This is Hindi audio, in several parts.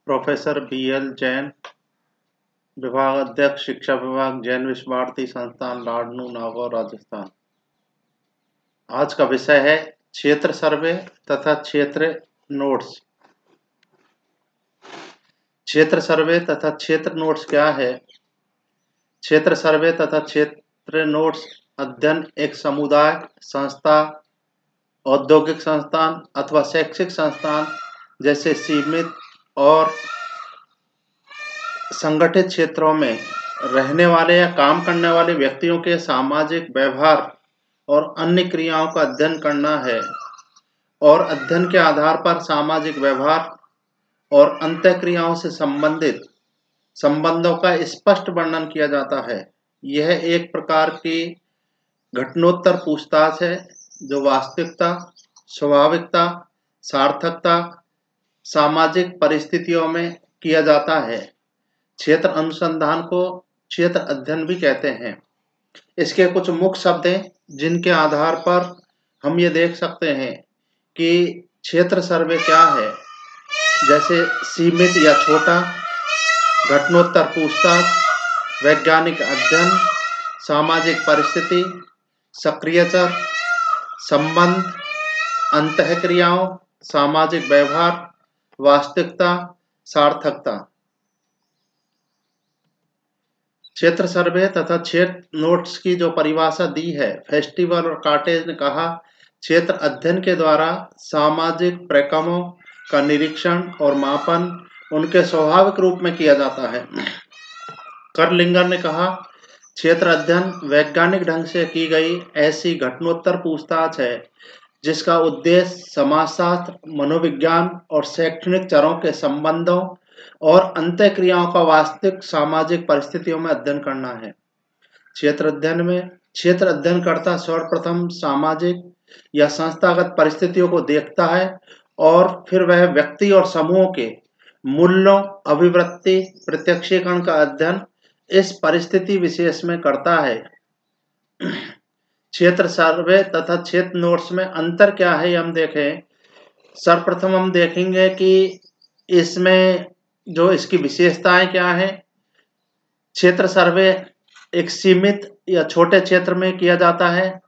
Professor BL. जैन, विभागाध्यक्ष शिक्षा विभाग, जैन विश्व भारती संस्थान, लाडनू, नागौर, राजस्थान। आज का विषय है क्षेत्र सर्वे तथा क्षेत्र नोट्स। क्षेत्र सर्वे तथा क्षेत्र नोट्स क्या है? क्षेत्र सर्वे तथा क्षेत्र नोट्स अध्ययन एक समुदाय, संस्था, औद्योगिक संस्थान अथवा शैक्षिक संस्थान जैसे सीमित और संगठित क्षेत्रों में रहने वाले या काम करने वाले व्यक्तियों के सामाजिक व्यवहार और अन्य क्रियाओं का अध्ययन करना है और अध्ययन के आधार पर सामाजिक व्यवहार और अंतःक्रियाओं से संबंधित संबंधों का स्पष्ट वर्णन किया जाता है। यह एक प्रकार की घटनोत्तर पूछताछ है जो वास्तविकता, स्वाभाविकता, सार्थकता, सामाजिक परिस्थितियों में किया जाता है। क्षेत्र अनुसंधान को क्षेत्र अध्ययन भी कहते हैं। इसके कुछ मुख्य शब्द हैं जिनके आधार पर हम ये देख सकते हैं कि क्षेत्र सर्वे क्या है। जैसे सीमित या छोटा, घटनोत्तर पूछताछ, वैज्ञानिक अध्ययन, सामाजिक परिस्थिति, सक्रियचर, संबंध, अंतःक्रियाओं, सामाजिक व्यवहार, वास्तविकता, सार्थकता। क्षेत्र सर्वे तथा क्षेत्र नोट्स की जो परिभाषा दी है, फेस्टिवल और काटेज ने कहा, क्षेत्र अध्ययन के द्वारा सामाजिक प्रक्रमों का निरीक्षण और मापन उनके स्वाभाविक रूप में किया जाता है। करलिंगर ने कहा, क्षेत्र अध्ययन वैज्ञानिक ढंग से की गई ऐसी घटनोत्तर पूछताछ है जिसका उद्देश्य समाजशास्त्र, मनोविज्ञान और शैक्षणिक चरों के संबंधों और अंतःक्रियाओं का वास्तविक सामाजिक परिस्थितियों में अध्ययन करना है। क्षेत्र अध्ययन में क्षेत्र अध्ययनकर्ता सर्वप्रथम सामाजिक या संस्थागत परिस्थितियों को देखता है और फिर वह व्यक्ति और समूहों के मूल्यों, अभिवृत्ति, प्रत्यक्षीकरण का अध्ययन इस परिस्थिति विशेष में करता है। क्षेत्र सर्वे तथा क्षेत्र नोट्स में अंतर क्या है हम देखें। सर्वप्रथम हम देखेंगे कि इसमें जो इसकी विशेषताएं क्या है। क्षेत्र सर्वे एक सीमित या छोटे क्षेत्र में किया जाता है।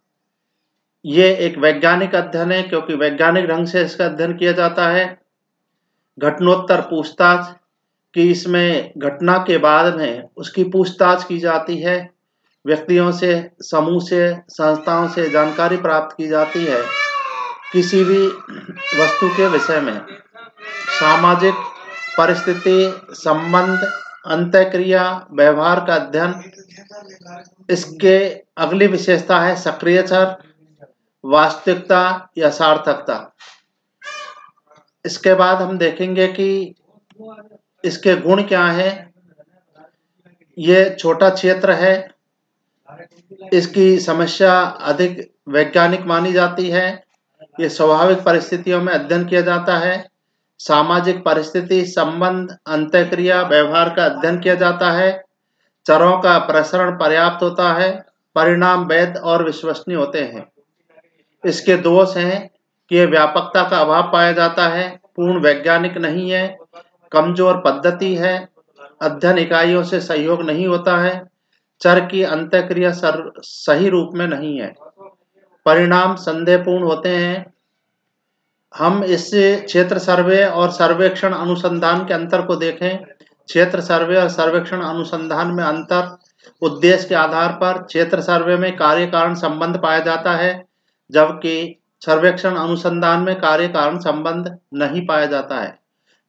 ये एक वैज्ञानिक अध्ययन है क्योंकि वैज्ञानिक ढंग से इसका अध्ययन किया जाता है। घटनोत्तर पूछताछ कि इसमें घटना के बाद में उसकी पूछताछ की जाती है, व्यक्तियों से, समूह से, संस्थाओं से जानकारी प्राप्त की जाती है किसी भी वस्तु के विषय में। सामाजिक परिस्थिति, संबंध, अंतःक्रिया, व्यवहार का अध्ययन। इसके अगली विशेषता है सक्रियचर, वास्तविकता या सार्थकता। इसके बाद हम देखेंगे कि इसके गुण क्या है। ये छोटा क्षेत्र है, इसकी समस्या अधिक वैज्ञानिक मानी जाती है। ये स्वाभाविक परिस्थितियों में अध्ययन किया जाता है। सामाजिक परिस्थिति, संबंध, अंतःक्रिया, व्यवहार का अध्ययन किया जाता है। चरों का प्रसरण पर्याप्त होता है। परिणाम वैध और विश्वसनीय होते हैं। इसके दोष हैं कि यह व्यापकता का अभाव पाया जाता है, पूर्ण वैज्ञानिक नहीं है, कमजोर पद्धति है, अध्ययन इकाइयों से सहयोग नहीं होता है, चर की अंतःक्रिया सही रूप में नहीं है, परिणाम संदेहपूर्ण होते हैं। हम इस क्षेत्र सर्वे और सर्वेक्षण अनुसंधान के अंतर को देखें। क्षेत्र सर्वे और सर्वेक्षण अनुसंधान में अंतर उद्देश्य के आधार पर क्षेत्र सर्वे में कार्य कारण संबंध पाया जाता है, जबकि सर्वेक्षण अनुसंधान में कार्य कारण संबंध नहीं पाया जाता है।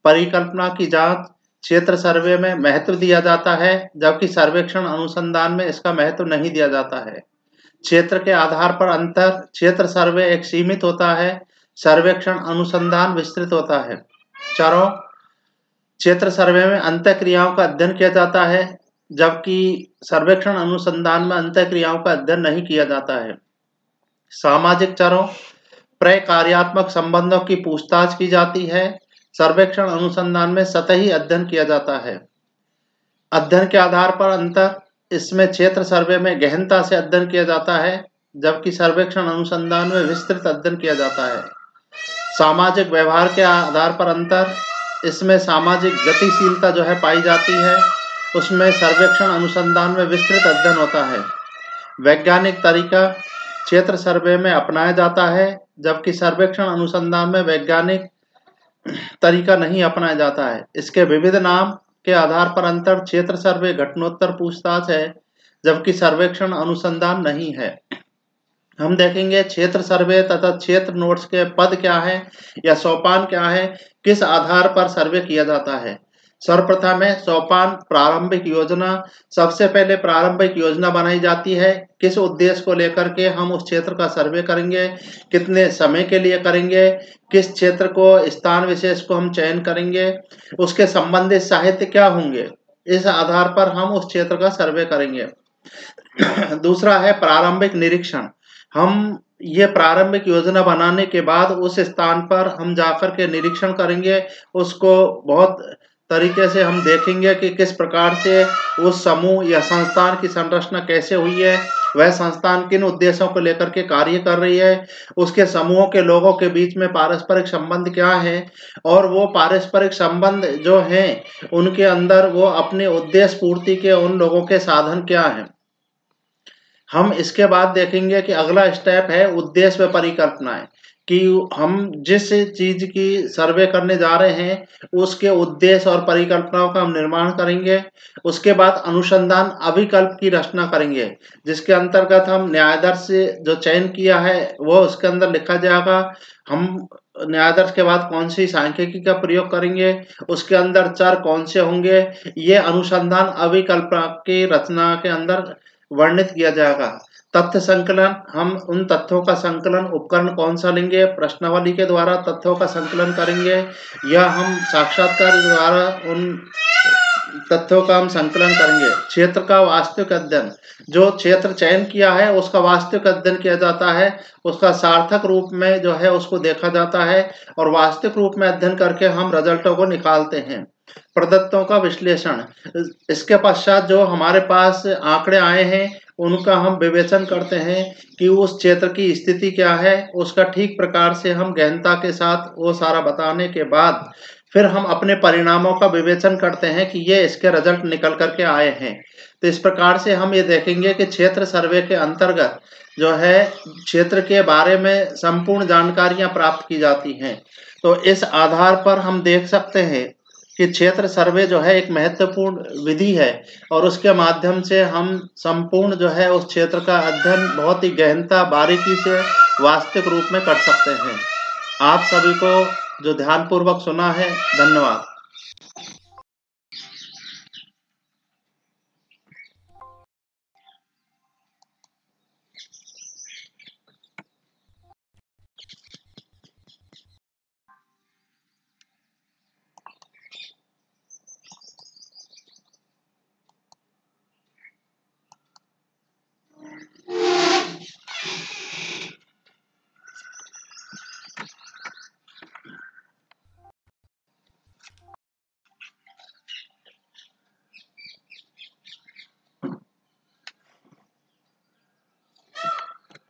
परिकल्पना की जांच क्षेत्र सर्वे में महत्व दिया जाता है, जबकि सर्वेक्षण अनुसंधान में इसका महत्व नहीं दिया जाता है। क्षेत्र के आधार पर अंतर, क्षेत्र सर्वे एक सीमित होता है, सर्वेक्षण अनुसंधान विस्तृत होता है। चरों, क्षेत्र सर्वे में अंतःक्रियाओं का अध्ययन किया जाता है, जबकि सर्वेक्षण अनुसंधान में अंतःक्रियाओं का अध्ययन नहीं किया जाता है। सामाजिक चरों, प्रकार्यात्मक संबंधों की पूछताछ की जाती है, सर्वेक्षण अनुसंधान में सतही अध्ययन किया जाता है। अध्ययन के आधार पर अंतर, इसमें क्षेत्र सर्वे में गहनता से अध्ययन किया जाता है, जबकि सर्वेक्षण अनुसंधान में विस्तृत अध्ययन किया जाता है। सामाजिक व्यवहार के आधार पर अंतर, इसमें सामाजिक गतिशीलता जो है पाई जाती है। उसमें सर्वेक्षण अनुसंधान में विस्तृत अध्ययन होता है। वैज्ञानिक तरीका क्षेत्र सर्वे में अपनाया जाता है, जबकि सर्वेक्षण अनुसंधान में वैज्ञानिक तरीका नहीं अपनाया जाता है। इसके विविध नाम के आधार पर अंतर क्षेत्र सर्वे घटनोत्तर पूछताछ है, जबकि सर्वेक्षण अनुसंधान नहीं है। हम देखेंगे क्षेत्र सर्वे तथा क्षेत्र नोट्स के पद क्या है या सोपान क्या है, किस आधार पर सर्वे किया जाता है। सर्वप्रथम है सोपान प्रारंभिक योजना। सबसे पहले प्रारंभिक योजना बनाई जाती है, किस उद्देश्य को लेकर के हम उस क्षेत्र का सर्वे करेंगे, कितने समय के लिए करेंगे, किस क्षेत्र को स्थान विशेष को हम चयन करेंगे, उसके संबंधित साहित्य क्या होंगे, इस आधार पर हम उस क्षेत्र का सर्वे करेंगे। दूसरा है प्रारंभिक निरीक्षण। हम ये प्रारंभिक योजना बनाने के बाद उस स्थान पर हम जाकर के निरीक्षण करेंगे, उसको बहुत तरीके से हम देखेंगे कि किस प्रकार से उस समूह या संस्थान की संरचना कैसे हुई है, वह संस्थान किन उद्देश्यों को लेकर के कार्य कर रही है, उसके समूहों के लोगों के बीच में पारस्परिक संबंध क्या है, और वो पारस्परिक संबंध जो हैं उनके अंदर वो अपने उद्देश्य पूर्ति के उन लोगों के साधन क्या हैं। हम इसके बाद देखेंगे कि अगला स्टेप है उद्देश्य व परिकल्पनाएं, कि हम जिस चीज की सर्वे करने जा रहे हैं उसके उद्देश्य और परिकल्पनाओं का हम निर्माण करेंगे। उसके बाद अनुसंधान अभिकल्प की रचना करेंगे, जिसके अंतर्गत हम न्यायादर्श जो चयन किया है वो उसके अंदर लिखा जाएगा। हम न्यायादर्श के बाद कौन सी सांख्यिकी का प्रयोग करेंगे, उसके अंदर चर कौन से होंगे, ये अनुसंधान अभिकल्प की रचना के अंदर वर्णित किया जाएगा। तथ्य संकलन, हम उन तथ्यों का संकलन उपकरण कौन सा लेंगे, प्रश्नावली के द्वारा तथ्यों का संकलन करेंगे या हम साक्षात्कार के द्वारा उन तथ्यों का हम संकलन करेंगे। क्षेत्र का वास्तविक अध्ययन, जो क्षेत्र चयन किया है उसका वास्तविक अध्ययन किया जाता है, उसका सार्थक रूप में जो है उसको देखा जाता है और वास्तविक रूप में अध्ययन करके हम रिजल्टों को निकालते हैं। प्रदत्तों का विश्लेषण, इसके पश्चात जो हमारे पास आंकड़े आए हैं उनका हम विवेचन करते हैं कि उस क्षेत्र की स्थिति क्या है, उसका ठीक प्रकार से हम गहनता के साथ वो सारा बताने के बाद फिर हम अपने परिणामों का विवेचन करते हैं कि ये इसके रिजल्ट निकल करके आए हैं। तो इस प्रकार से हम ये देखेंगे कि क्षेत्र सर्वे के अंतर्गत जो है क्षेत्र के बारे में संपूर्ण जानकारियां प्राप्त की जाती हैं। तो इस आधार पर हम देख सकते हैं कि क्षेत्र सर्वे जो है एक महत्वपूर्ण विधि है और उसके माध्यम से हम संपूर्ण जो है उस क्षेत्र का अध्ययन बहुत ही गहनता बारीकी से वास्तविक रूप में कर सकते हैं। आप सभी को जो ध्यानपूर्वक सुना है, धन्यवाद।